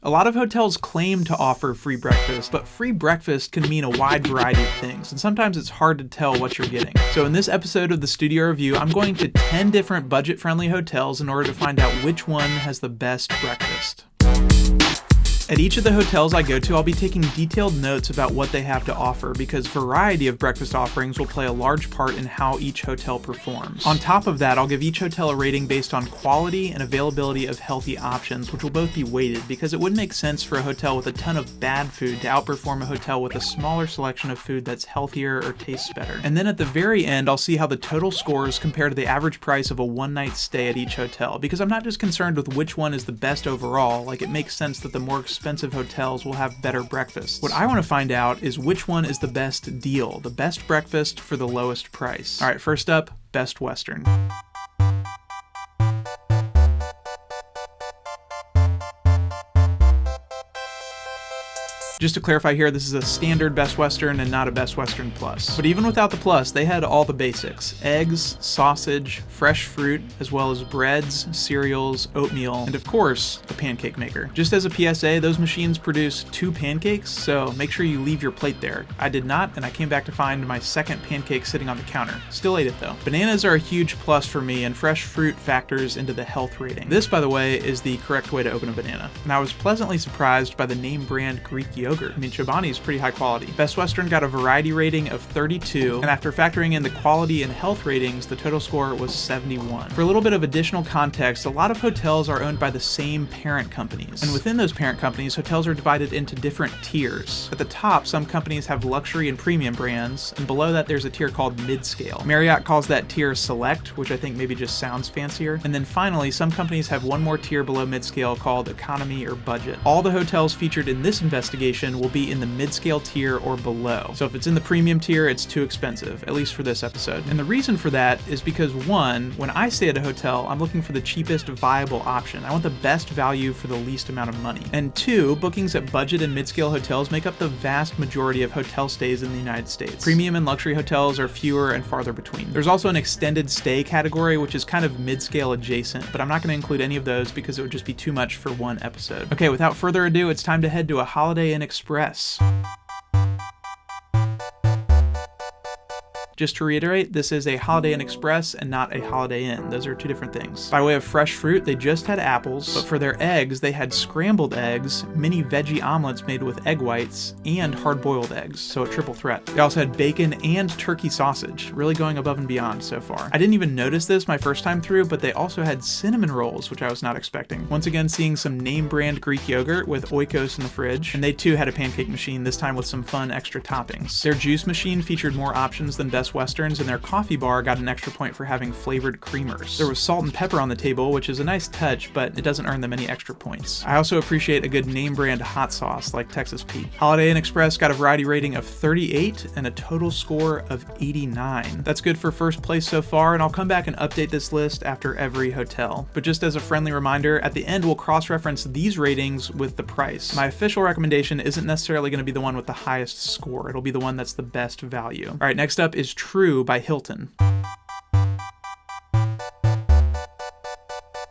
A lot of hotels claim to offer free breakfast, but free breakfast can mean a wide variety of things, and sometimes it's hard to tell what you're getting. So in this episode of the Studio Review, I'm going to 10 different budget-friendly hotels in order to find out which one has the best breakfast. At each of the hotels I go to, I'll be taking detailed notes about what they have to offer because variety of breakfast offerings will play a large part in how each hotel performs. On top of that, I'll give each hotel a rating based on quality and availability of healthy options, which will both be weighted because it wouldn't make sense for a hotel with a ton of bad food to outperform a hotel with a smaller selection of food that's healthier or tastes better. And then at the very end, I'll see how the total scores compare to the average price of a one-night stay at each hotel because I'm not just concerned with which one is the best overall, like it makes sense that the more expensive hotels will have better breakfasts. What I want to find out is which one is the best deal, the best breakfast for the lowest price. All right, first up, Best Western. Just to clarify here, this is a standard Best Western and not a Best Western Plus. But even without the plus, they had all the basics. Eggs, sausage, fresh fruit, as well as breads, cereals, oatmeal, and of course, a pancake maker. Just as a PSA, those machines produce 2 pancakes, so make sure you leave your plate there. I did not, and I came back to find my second pancake sitting on the counter. Still ate it though. Bananas are a huge plus for me, and fresh fruit factors into the health rating. This, by the way, is the correct way to open a banana. And I was pleasantly surprised by the name brand Greek yogurt. I mean, Chobani is pretty high quality. Best Western got a variety rating of 32, and after factoring in the quality and health ratings, the total score was 71. For a little bit of additional context, a lot of hotels are owned by the same parent companies. And within those parent companies, hotels are divided into different tiers. At the top, some companies have luxury and premium brands, and below that there's a tier called mid-scale. Marriott calls that tier Select, which I think maybe just sounds fancier. And then finally, some companies have one more tier below mid-scale called Economy or Budget. All the hotels featured in this investigation will be in the mid-scale tier or below. So if it's in the premium tier, it's too expensive, at least for this episode. And the reason for that is because 1, when I stay at a hotel, I'm looking for the cheapest viable option. I want the best value for the least amount of money. And 2, bookings at budget and mid-scale hotels make up the vast majority of hotel stays in the United States. Premium and luxury hotels are fewer and farther between. There's also an extended stay category, which is kind of mid-scale adjacent, but I'm not going to include any of those because it would just be too much for one episode. Okay, without further ado, it's time to head to a Holiday Inn Express. Just to reiterate, this is a Holiday Inn Express and not a Holiday Inn. Those are 2 different things. By way of fresh fruit, they just had apples, but for their eggs, they had scrambled eggs, mini veggie omelets made with egg whites, and hard-boiled eggs, so a triple threat. They also had bacon and turkey sausage, really going above and beyond so far. I didn't even notice this my first time through, but they also had cinnamon rolls, which I was not expecting. Once again, seeing some name brand Greek yogurt with oikos in the fridge, and they too had a pancake machine, this time with some fun extra toppings. Their juice machine featured more options than Best Westerns, and their coffee bar got an extra point for having flavored creamers. There was salt and pepper on the table, which is a nice touch, but it doesn't earn them any extra points. I also appreciate a good name brand hot sauce like Texas Pete. Holiday Inn Express got a variety rating of 38 and a total score of 89. That's good for first place so far, and I'll come back and update this list after every hotel. But just as a friendly reminder, at the end we'll cross-reference these ratings with the price. My official recommendation isn't necessarily going to be the one with the highest score. It'll be the one that's the best value. All right, next up is True by Hilton.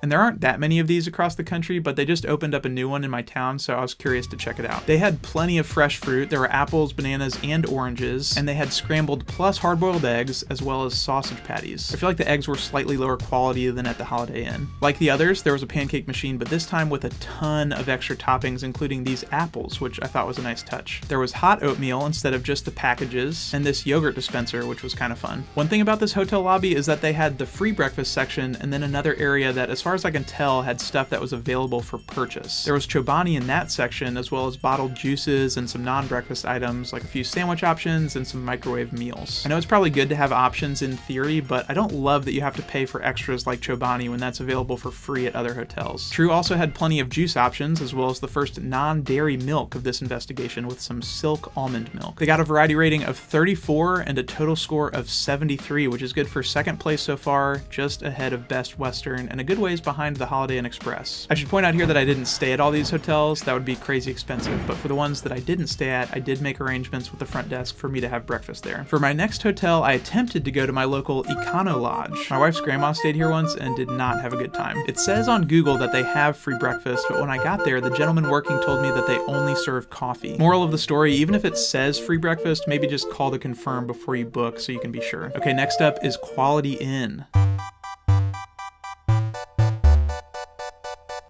And there aren't that many of these across the country, but they just opened up a new one in my town, so I was curious to check it out. They had plenty of fresh fruit. There were apples, bananas, and oranges, and they had scrambled plus hard-boiled eggs, as well as sausage patties. I feel like the eggs were slightly lower quality than at the Holiday Inn. Like the others, there was a pancake machine, but this time with a ton of extra toppings, including these apples, which I thought was a nice touch. There was hot oatmeal instead of just the packages, and this yogurt dispenser, which was kind of fun. One thing about this hotel lobby is that they had the free breakfast section, and then another area that, as far as I can tell, had stuff that was available for purchase. There was Chobani in that section, as well as bottled juices and some non-breakfast items, like a few sandwich options and some microwave meals. I know it's probably good to have options in theory, but I don't love that you have to pay for extras like Chobani when that's available for free at other hotels. True also had plenty of juice options, as well as the first non-dairy milk of this investigation with some silk almond milk. They got a variety rating of 34 and a total score of 73, which is good for second place so far, just ahead of Best Western, and a good ways stays behind the Holiday Inn Express. I should point out here that I didn't stay at all these hotels. That would be crazy expensive, but for the ones that I didn't stay at, I did make arrangements with the front desk for me to have breakfast there. For my next hotel, I attempted to go to my local Econo Lodge. My wife's grandma stayed here once and did not have a good time. It says on Google that they have free breakfast, but when I got there, the gentleman working told me that they only serve coffee. Moral of the story, even if it says free breakfast, maybe just call to confirm before you book so you can be sure. Okay, next up is Quality Inn.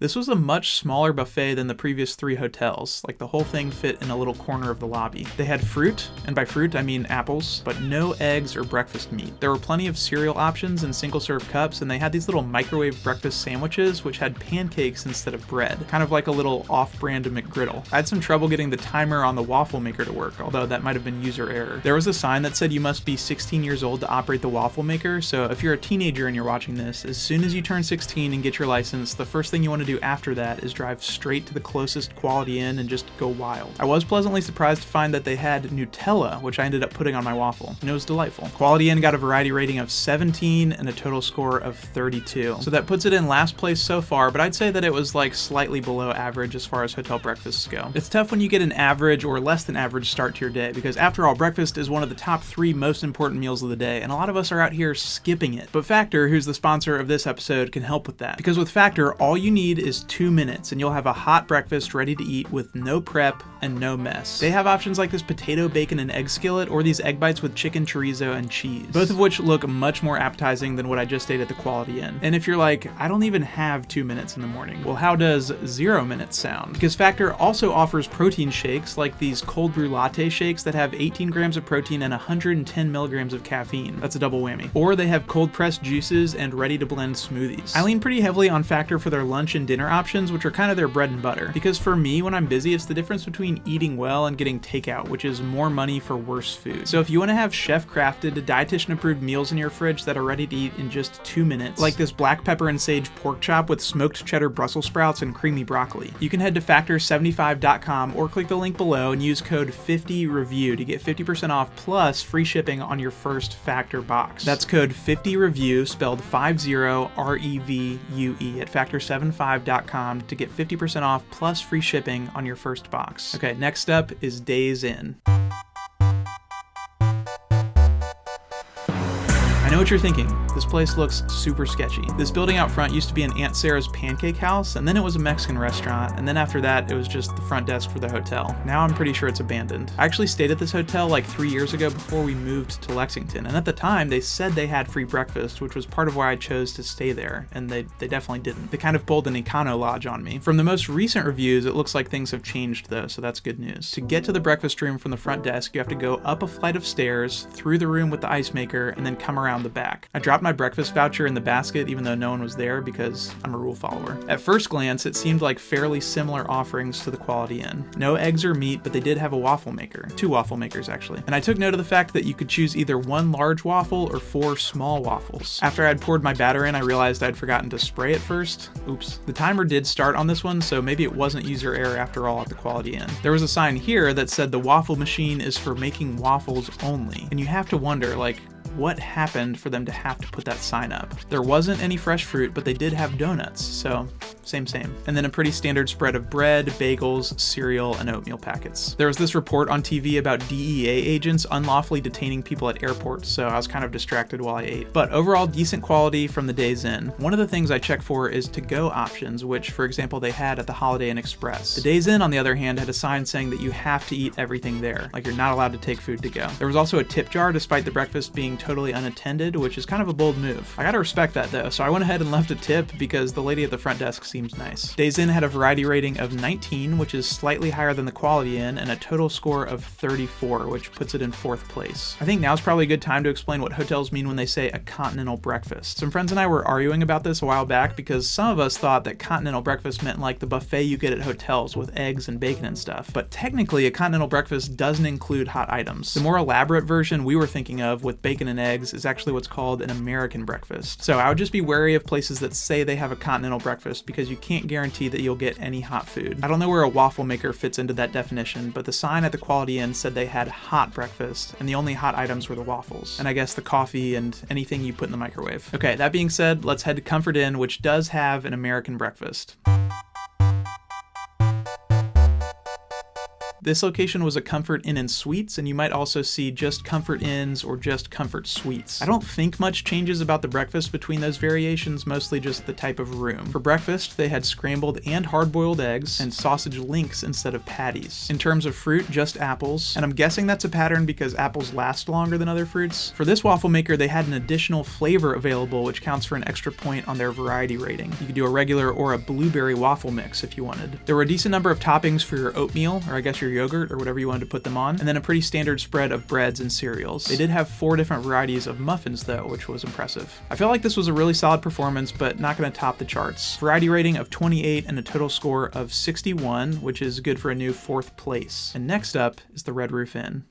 This was a much smaller buffet than the previous 3 hotels. Like, the whole thing fit in a little corner of the lobby. They had fruit, and by fruit I mean apples, but no eggs or breakfast meat. There were plenty of cereal options in single-serve cups, and they had these little microwave breakfast sandwiches which had pancakes instead of bread, kind of like a little off-brand McGriddle. I had some trouble getting the timer on the waffle maker to work, although that might have been user error. There was a sign that said you must be 16 years old to operate the waffle maker, so if you're a teenager and you're watching this, as soon as you turn 16 and get your license, the first thing you want to do after that is drive straight to the closest Quality Inn and just go wild. I was pleasantly surprised to find that they had Nutella, which I ended up putting on my waffle, and it was delightful. Quality Inn got a variety rating of 17 and a total score of 32. So that puts it in last place so far, but I'd say that it was like slightly below average as far as hotel breakfasts go. It's tough when you get an average or less than average start to your day, because after all, breakfast is one of the top 3 most important meals of the day, and a lot of us are out here skipping it. But Factor, who's the sponsor of this episode, can help with that. Because with Factor, all you need is 2 minutes and you'll have a hot breakfast ready to eat with no prep and no mess. They have options like this potato, bacon, and egg skillet, or these egg bites with chicken, chorizo, and cheese, both of which look much more appetizing than what I just ate at the Quality Inn. And if you're like, I don't even have 2 minutes in the morning, well, how does 0 minutes sound? Because Factor also offers protein shakes like these cold brew latte shakes that have 18 grams of protein and 110 milligrams of caffeine. That's a double whammy. Or they have cold pressed juices and ready to blend smoothies. I lean pretty heavily on Factor for their lunch and dinner options, which are kind of their bread and butter. Because for me, when I'm busy, it's the difference between eating well and getting takeout, which is more money for worse food. So if you want to have chef-crafted, dietitian-approved meals in your fridge that are ready to eat in just 2 minutes, like this black pepper and sage pork chop with smoked cheddar Brussels sprouts and creamy broccoli, you can head to factor75.com or click the link below and use code 50REVIEW to get 50% off plus free shipping on your first Factor box. That's code 50REVIEW, spelled 50REVUE at factor75.com to get 50% off plus free shipping on your first box. Okay, next up is Days Inn. I know what you're thinking. This place looks super sketchy. This building out front used to be an Aunt Sarah's pancake house, and then it was a Mexican restaurant, and then after that, it was just the front desk for the hotel. Now I'm pretty sure it's abandoned. I actually stayed at this hotel like 3 years ago before we moved to Lexington, and at the time, they said they had free breakfast, which was part of why I chose to stay there, and they definitely didn't. They kind of pulled an Econo Lodge on me. From the most recent reviews, it looks like things have changed though, so that's good news. To get to the breakfast room from the front desk, you have to go up a flight of stairs, through the room with the ice maker, and then come around the back. I dropped my breakfast voucher in the basket even though no one was there because I'm a rule follower. At first glance, it seemed like fairly similar offerings to the Quality Inn. No eggs or meat, but they did have a waffle maker. 2 waffle makers, actually. And I took note of the fact that you could choose either 1 large waffle or 4 small waffles. After I'd poured my batter in, I realized I'd forgotten to spray it first. Oops. The timer did start on this one, so maybe it wasn't user error after all at the Quality Inn. There was a sign here that said the waffle machine is for making waffles only. And you have to wonder, like, what happened for them to have to put that sign up? There wasn't any fresh fruit, but they did have donuts, so same. And then a pretty standard spread of bread, bagels, cereal, and oatmeal packets. There was this report on TV about DEA agents unlawfully detaining people at airports, so I was kind of distracted while I ate. But overall, decent quality from the Days Inn. One of the things I check for is to-go options, which, for example, they had at the Holiday Inn Express. The Days Inn, on the other hand, had a sign saying that you have to eat everything there, like you're not allowed to take food to go. There was also a tip jar, despite the breakfast being totally unattended, which is kind of a bold move. I gotta respect that though, so I went ahead and left a tip because the lady at the front desk seems nice. Days Inn had a variety rating of 19, which is slightly higher than the Quality Inn, and a total score of 34, which puts it in 4th place. I think now's probably a good time to explain what hotels mean when they say a continental breakfast. Some friends and I were arguing about this a while back because some of us thought that continental breakfast meant like the buffet you get at hotels with eggs and bacon and stuff, but technically a continental breakfast doesn't include hot items. The more elaborate version we were thinking of with bacon and eggs is actually what's called an American breakfast. So I would just be wary of places that say they have a continental breakfast because you can't guarantee that you'll get any hot food. I don't know where a waffle maker fits into that definition, but the sign at the Quality Inn said they had hot breakfast, and the only hot items were the waffles, and I guess the coffee and anything you put in the microwave. Okay, that being said, let's head to Comfort Inn, which does have an American breakfast. This location was a Comfort Inn and Suites, and you might also see just Comfort Inns or just Comfort Suites. I don't think much changes about the breakfast between those variations, mostly just the type of room. For breakfast, they had scrambled and hard-boiled eggs and sausage links instead of patties. In terms of fruit, just apples, and I'm guessing that's a pattern because apples last longer than other fruits. For this waffle maker, they had an additional flavor available, which counts for an extra point on their variety rating. You could do a regular or a blueberry waffle mix if you wanted. There were a decent number of toppings for your oatmeal, or I guess your yogurt or whatever you wanted to put them on, and then a pretty standard spread of breads and cereals. They did have 4 different varieties of muffins though, which was impressive. I feel like this was a really solid performance, but not going to top the charts. Variety rating of 28 and a total score of 61, which is good for a new 4th place. And next up is the Red Roof Inn.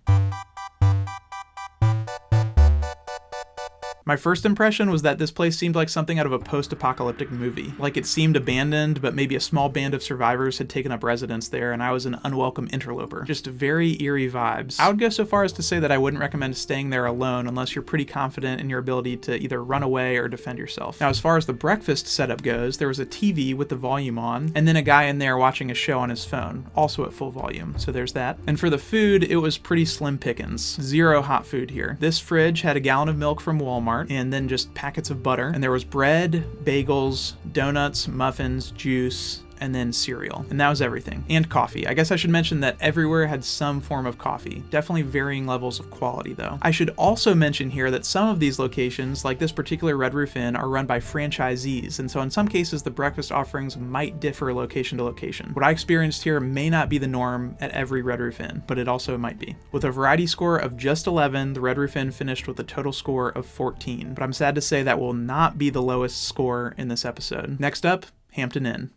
My first impression was that this place seemed like something out of a post-apocalyptic movie. Like it seemed abandoned, but maybe a small band of survivors had taken up residence there and I was an unwelcome interloper. Just very eerie vibes. I would go so far as to say that I wouldn't recommend staying there alone unless you're pretty confident in your ability to either run away or defend yourself. Now, as far as the breakfast setup goes, there was a TV with the volume on, and then a guy in there watching a show on his phone, also at full volume, so there's that. And for the food, it was pretty slim pickings. Zero hot food here. This fridge had a gallon of milk from Walmart, and then just packets of butter, and there was bread, bagels, donuts, muffins, juice, and then cereal. And that was everything. And coffee. I guess I should mention that everywhere had some form of coffee. Definitely varying levels of quality though. I should also mention here that some of these locations, like this particular Red Roof Inn, are run by franchisees, and so in some cases the breakfast offerings might differ location to location. What I experienced here may not be the norm at every Red Roof Inn, but it also might be. With a variety score of just 11, the Red Roof Inn finished with a total score of 14, but I'm sad to say that will not be the lowest score in this episode. Next up, Hampton Inn.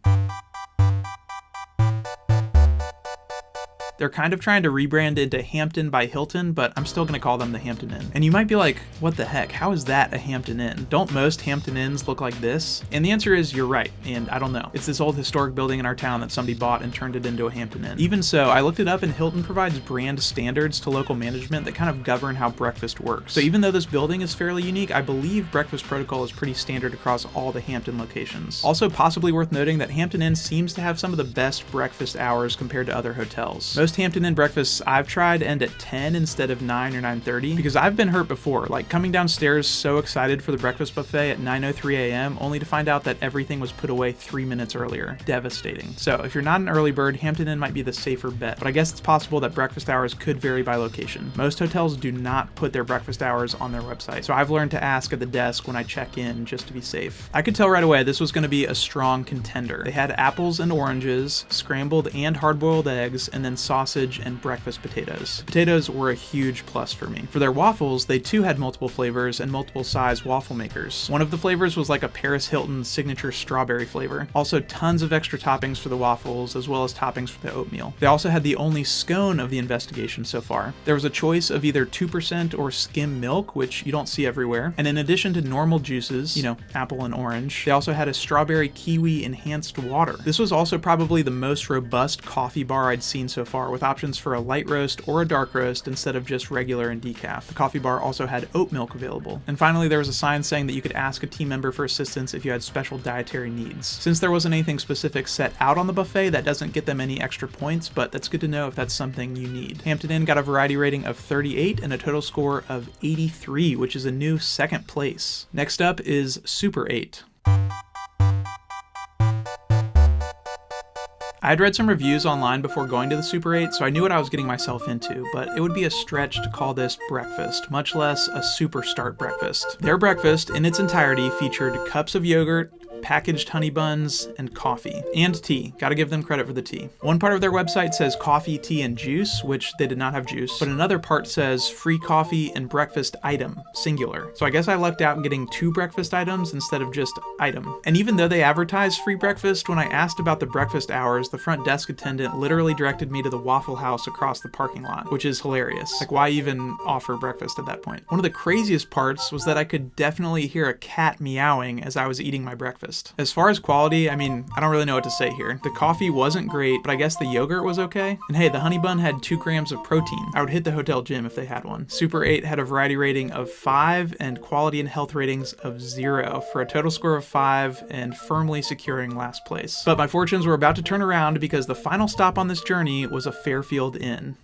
They're kind of trying to rebrand into Hampton by Hilton, but I'm still going to call them the Hampton Inn. And you might be like, what the heck? How is that a Hampton Inn? Don't most Hampton Inns look like this? And the answer is you're right, and I don't know. It's this old historic building in our town that somebody bought and turned it into a Hampton Inn. Even so, I looked it up and Hilton provides brand standards to local management that kind of govern how breakfast works. So even though this building is fairly unique, I believe breakfast protocol is pretty standard across all the Hampton locations. Also possibly worth noting that Hampton Inn seems to have some of the best breakfast hours compared to other hotels. Most Hampton Inn breakfasts I've tried end at 10 instead of 9 or 9:30 because I've been hurt before, like coming downstairs so excited for the breakfast buffet at 9:03 a.m. only to find out that everything was put away 3 minutes earlier. Devastating. So if you're not an early bird, Hampton Inn might be the safer bet, but I guess it's possible that breakfast hours could vary by location. Most hotels do not put their breakfast hours on their website, so I've learned to ask at the desk when I check in just to be safe. I could tell right away this was going to be a strong contender. They had apples and oranges, scrambled and hard-boiled eggs, and then sausage and breakfast potatoes. The potatoes were a huge plus for me. For their waffles, they too had multiple flavors and multiple size waffle makers. One of the flavors was like a Paris Hilton signature strawberry flavor. Also tons of extra toppings for the waffles as well as toppings for the oatmeal. They also had the only scone of the investigation so far. There was a choice of either 2% or skim milk, which you don't see everywhere. And in addition to normal juices, you know, apple and orange, they also had a strawberry kiwi enhanced water. This was also probably the most robust coffee bar I'd seen so far, with options for a light roast or a dark roast instead of just regular and decaf. The coffee bar also had oat milk available. And finally, there was a sign saying that you could ask a team member for assistance if you had special dietary needs. Since there wasn't anything specific set out on the buffet, that doesn't get them any extra points, but that's good to know if that's something you need. Hampton Inn got a variety rating of 38 and a total score of 83, which is a new 2nd place. Next up is Super 8. I had read some reviews online before going to the Super 8, so I knew what I was getting myself into, but it would be a stretch to call this breakfast, much less a super start breakfast. Their breakfast, in its entirety, featured cups of yogurt, packaged honey buns, and coffee. And tea. Gotta give them credit for the tea. One part of their website says coffee, tea, and juice, which they did not have juice, but another part says free coffee and breakfast item, singular. So I guess I lucked out getting 2 breakfast items instead of just item. And even though they advertised free breakfast, when I asked about the breakfast hours, the front desk attendant literally directed me to the Waffle House across the parking lot, which is hilarious. Like, why even offer breakfast at that point? One of the craziest parts was that I could definitely hear a cat meowing as I was eating my breakfast. As far as quality, I mean, I don't really know what to say here. The coffee wasn't great, but I guess the yogurt was okay. And hey, the honey bun had 2 grams of protein. I would hit the hotel gym if they had one. Super 8 had a variety rating of 5 and quality and health ratings of 0 for a total score of 5 and firmly securing last place. But my fortunes were about to turn around because the final stop on this journey was a Fairfield Inn.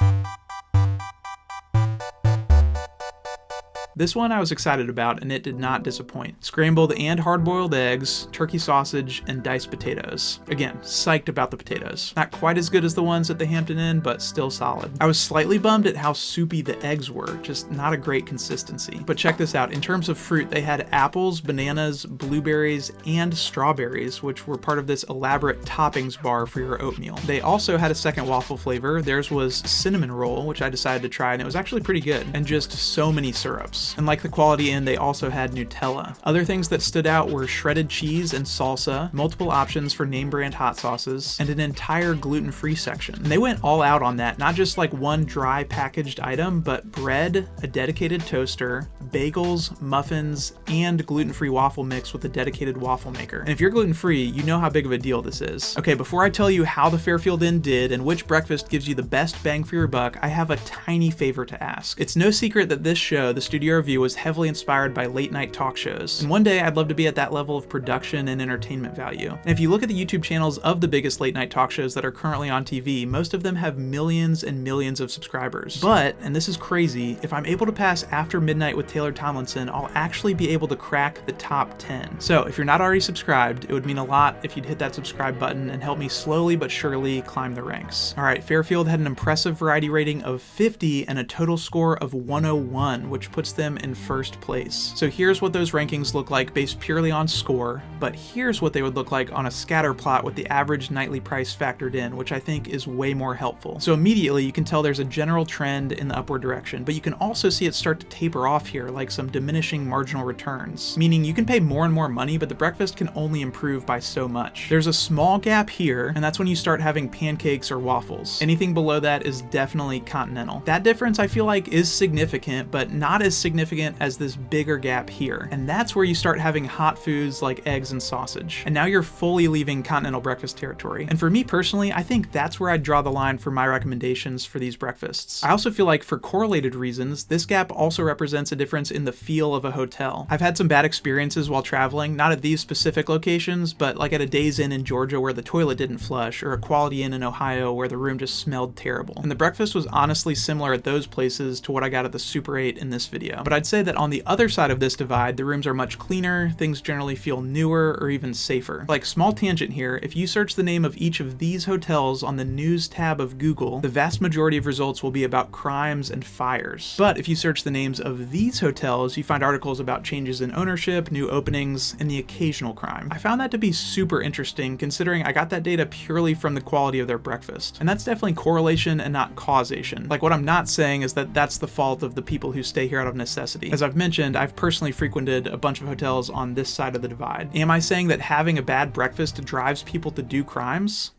This one I was excited about, and it did not disappoint. Scrambled and hard-boiled eggs, turkey sausage, and diced potatoes. Again, psyched about the potatoes. Not quite as good as the ones at the Hampton Inn, but still solid. I was slightly bummed at how soupy the eggs were, just not a great consistency. But check this out, in terms of fruit, they had apples, bananas, blueberries, and strawberries, which were part of this elaborate toppings bar for your oatmeal. They also had a second waffle flavor. Theirs was cinnamon roll, which I decided to try, and it was actually pretty good. And just so many syrups. And like the Quality Inn, they also had Nutella. Other things that stood out were shredded cheese and salsa, multiple options for name brand hot sauces, and an entire gluten-free section. And they went all out on that, not just like one dry packaged item, but bread, a dedicated toaster, bagels, muffins, and gluten-free waffle mix with a dedicated waffle maker. And if you're gluten-free, you know how big of a deal this is. Okay, before I tell you how the Fairfield Inn did and which breakfast gives you the best bang for your buck, I have a tiny favor to ask. It's no secret that this show, the Studio Review, was heavily inspired by late night talk shows. And one day I'd love to be at that level of production and entertainment value. And if you look at the YouTube channels of the biggest late night talk shows that are currently on TV, most of them have millions and millions of subscribers. But, and this is crazy, if I'm able to pass After Midnight with Taylor Tomlinson, I'll actually be able to crack the top 10. So if you're not already subscribed, it would mean a lot if you'd hit that subscribe button and help me slowly but surely climb the ranks. Alright, Fairfield had an impressive variety rating of 50 and a total score of 101, which puts them in first place. So here's what those rankings look like based purely on score, but here's what they would look like on a scatter plot with the average nightly price factored in, which I think is way more helpful. So immediately you can tell there's a general trend in the upward direction, but you can also see it start to taper off here, like some diminishing marginal returns, meaning you can pay more and more money, but the breakfast can only improve by so much. There's a small gap here, and that's when you start having pancakes or waffles. Anything below that is definitely continental. That difference I feel like is significant, but not as significant as this bigger gap here. And that's where you start having hot foods like eggs and sausage. And now you're fully leaving continental breakfast territory. And for me personally, I think that's where I'd draw the line for my recommendations for these breakfasts. I also feel like for correlated reasons, this gap also represents a difference in the feel of a hotel. I've had some bad experiences while traveling, not at these specific locations, but like at a Days Inn in Georgia where the toilet didn't flush, or a Quality Inn in Ohio where the room just smelled terrible. And the breakfast was honestly similar at those places to what I got at the Super 8 in this video. But I'd say that on the other side of this divide, the rooms are much cleaner, things generally feel newer or even safer. Like, small tangent here, if you search the name of each of these hotels on the news tab of Google, the vast majority of results will be about crimes and fires. But if you search the names of these hotels, you find articles about changes in ownership, new openings, and the occasional crime. I found that to be super interesting considering I got that data purely from the quality of their breakfast. And that's definitely correlation and not causation. Like, what I'm not saying is that that's the fault of the people who stay here out of necessity. As I've mentioned, I've personally frequented a bunch of hotels on this side of the divide. Am I saying that having a bad breakfast drives people to do crimes?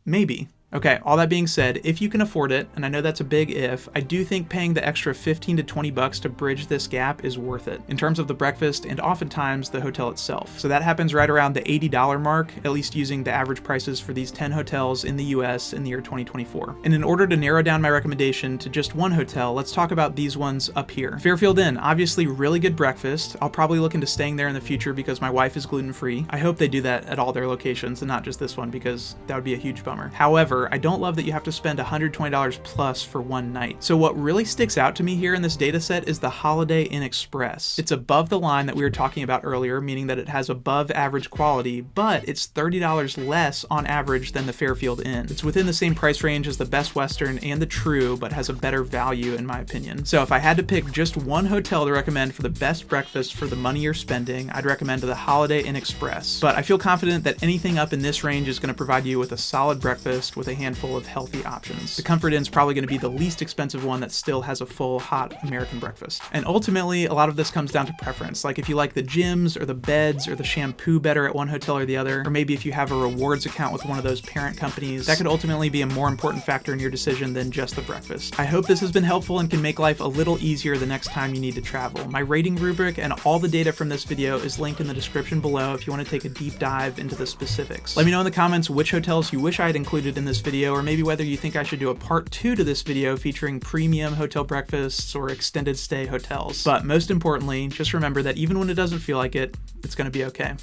Maybe. Okay, all that being said, if you can afford it, and I know that's a big if, I do think paying the extra 15 to 20 bucks to bridge this gap is worth it, in terms of the breakfast and oftentimes the hotel itself. So that happens right around the $80 mark, at least using the average prices for these 10 hotels in the US in the year 2024. And in order to narrow down my recommendation to just one hotel, let's talk about these ones up here. Fairfield Inn, obviously really good breakfast. I'll probably look into staying there in the future because my wife is gluten-free. I hope they do that at all their locations and not just this one because that would be a huge bummer. However, However, I don't love that you have to spend $120 plus for one night. So what really sticks out to me here in this data set is the Holiday Inn Express. It's above the line that we were talking about earlier, meaning that it has above average quality, but it's $30 less on average than the Fairfield Inn. It's within the same price range as the Best Western and the True, but has a better value in my opinion. So if I had to pick just one hotel to recommend for the best breakfast for the money you're spending, I'd recommend the Holiday Inn Express. But I feel confident that anything up in this range is going to provide you with a solid breakfast with a handful of healthy options. The Comfort Inn is probably going to be the least expensive one that still has a full hot American breakfast. And ultimately, a lot of this comes down to preference. Like if you like the gyms or the beds or the shampoo better at one hotel or the other, or maybe if you have a rewards account with one of those parent companies, that could ultimately be a more important factor in your decision than just the breakfast. I hope this has been helpful and can make life a little easier the next time you need to travel. My rating rubric and all the data from this video is linked in the description below if you want to take a deep dive into the specifics. Let me know in the comments which hotels you wish I had included in this video, or maybe whether you think I should do a part 2 to this video featuring premium hotel breakfasts or extended stay hotels. But most importantly, just remember that even when it doesn't feel like it, it's going to be okay.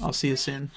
I'll see you soon.